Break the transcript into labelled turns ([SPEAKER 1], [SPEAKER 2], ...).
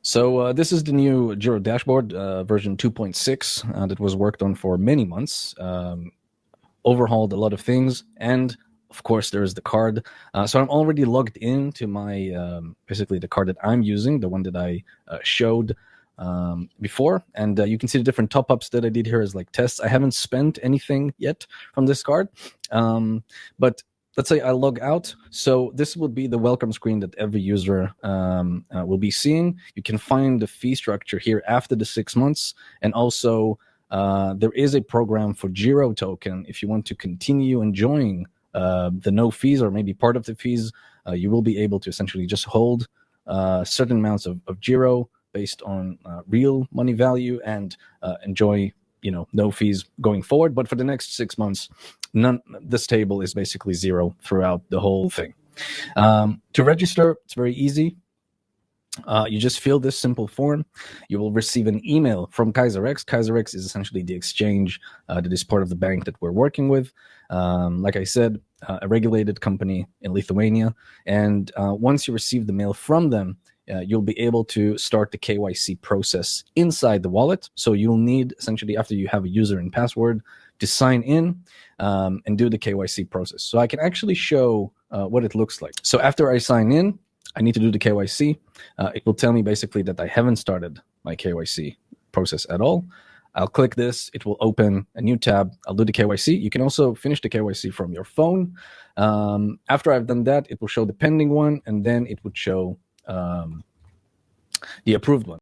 [SPEAKER 1] So this is the new Gero Dashboard, version 2.6, that was worked on for many months, overhauled a lot of things, and of course there's the card. So I'm already logged into my, basically the card that I'm using, the one that I showed before, and you can see the different top-ups that I did here as like tests. I haven't spent anything yet from this card, but let's say I log out. So this will be the welcome screen that every user will be seeing. You can find the fee structure here after the 6 months. And also there is a program for Gero token. If you want to continue enjoying the no fees or maybe part of the fees, you will be able to essentially just hold certain amounts of Gero based on real money value and enjoy no fees going forward. But for the next 6 months, this table is basically zero throughout the whole thing. To register, it's very easy. You just fill this simple form. You will receive an email from Kaiserex. Kaiserex is essentially the exchange that is part of the bank that we're working with. Like I said, a regulated company in Lithuania. And once you receive the mail from them, you'll be able to start the KYC process inside the wallet. So you'll need, essentially, after you have a user and password, to sign in and do the KYC process. So I can actually show what it looks like. So after I sign in, I need to do the KYC. It will tell me basically that I haven't started my KYC process at all. I'll click this. It will open a new tab. I'll do the KYC. You can also finish the KYC from your phone. After I've done that, it will show the pending one, and then it would show the approved one.